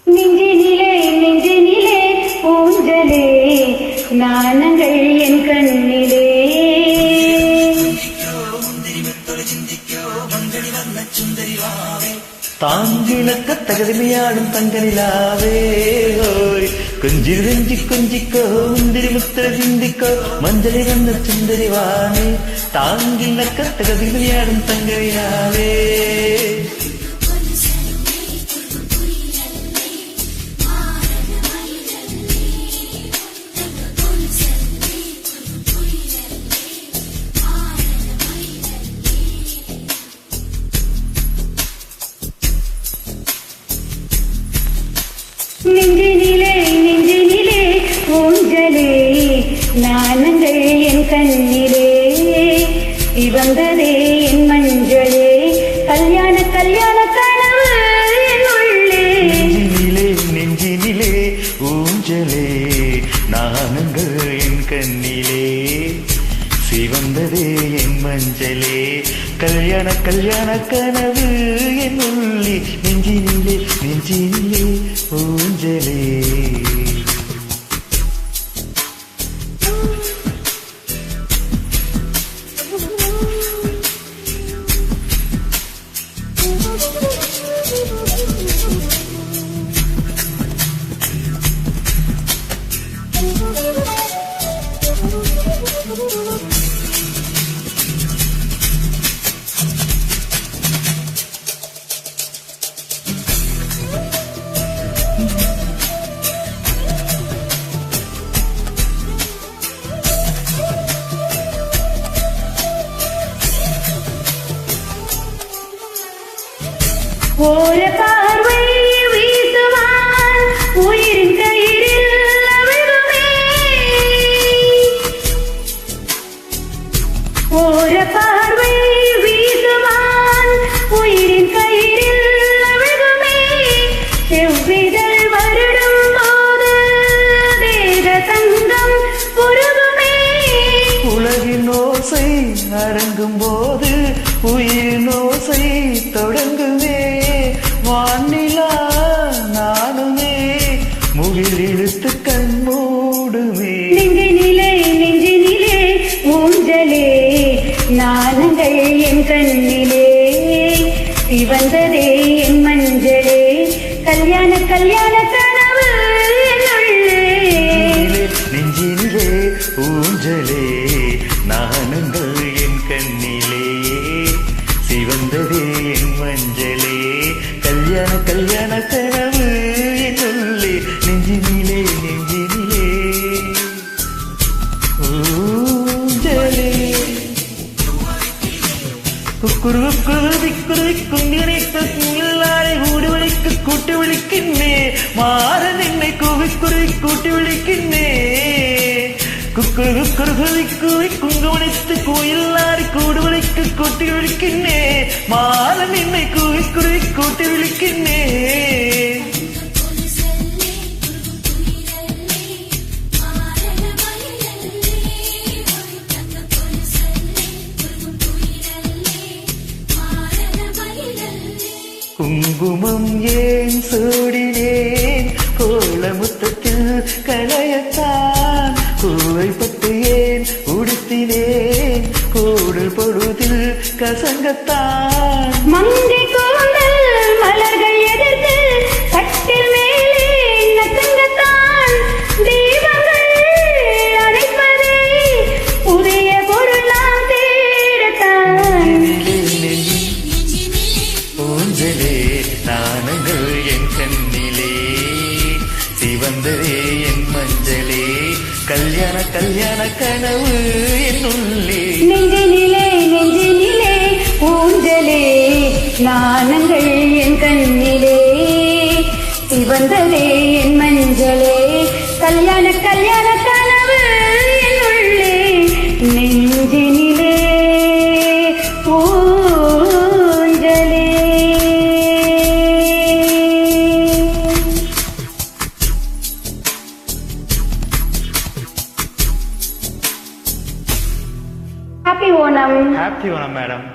நெஞ்சினிலே நெஞ்சினிலே ஊஞ்சலே நாணங்கள் என் கண்ணிலே தாங்கிலக்க தகதிமையாடும் தங்கனிலாவே ஓய் கொஞ்சில் வெஞ்சி கொஞ்சிக்கோ முந்திரி முத்திர சிந்திக்கோ மஞ்சளி வந்த சுந்தரி வானே தாங்கிலக்க தகதிமையாடும் தங்கனிலாவே நெஞ்சினிலே நெஞ்சினிலே ஊஞ்சலே நாணங்கள் என் கண்ணிலே இவந்ததே என் மஞ்சளே கல்யாண கல்யாண கனவு என் உள்ளே நெஞ்சினிலே நெஞ்சினிலே ஊஞ்சலே நாணங்கள் என் கண்ணிலே சிவந்ததே என் மஞ்சளே கல்யாண கல்யாண கனவு என் உள்ளே நெஞ்சினிலே நெஞ்சினிலே ஊஞ்சலே ஓர பார்வை வீசுவான் உயிரின் கயிறில் அவிழுமே ஓர பார்வை வீசுவான் உயிரின் கயிறில் அவிழுமே செவ்விதழ் வருடும் போது தேக தங்கம் உருகுமே உலகின் ஓசை அரங்கும் போது உயிரின் ஓசை தொடங்குமே வானிலா நானுமே முகில் இழுத்து கண் மூடுமே நெஞ்சினிலே நெஞ்சினிலே ஊஞ்சலே நாணங்கள் என் கண்ணிலே சிவந்ததே என் மஞ்சளே கல்யாண கல்யாண கனவு என் உள்ளே நெஞ்சினிலே ஊஞ்சலே நாணங்கள் என் கண்ணிலே சிவந்ததே என் மஞ்சளே கல்யாண கல்யாண கனவு என் உள்ளே நெஞ்சினிலே நெஞ்சினிலே ஊஞ்சலே குக்குரு குருதி குங்கிணைத்த குங்கிலாரை ஊடு விழிக்கு கூட்டி விழிக்கின்றே மாற நின்னை கூவிக்குருவி கூட்டி விழிக்கின்றே குக்குரு குருகுதி கூவி குங்குமணித்து கோயிலாரி கூடு விழிக்கு கூட்டி விழிக்கின்றே மாற நின்னை கூவிக்குருவி கூட்டி விழிக்கின்றே குங்குமம் ஏன் சூடினேன் கோலமுத்தத்தில் களையத்தான் பூவைப்பட்டு ஏன் உடுத்தினேன் கூடல் பொழுதில் கசங்கத்தான் மங்கை கோண்டல் மலர்கள் எதிர்த்து கட்டில் மேலே நசுங்கத்தான் தீபங்கள் அணைப்பதே புதிய பொருளாம் தேடத்தான் ஊஞ்சலே நாணங்கள் என் கண்ணிலே சிவந்ததே என் மஞ்சளே கல்யாண கல்யாண கனவு என் உள்ளே நெஞ்சினிலே நெஞ்சினிலே ஊஞ்சலே நாணங்கள் என் கண்ணிலே சிவந்ததே என் மஞ்சளே கல்யாண கல்யாண கனவு என் உள்ளே நெஞ்சினிலே ஊஞ்சலே Happy Onam. Happy Onam, madam.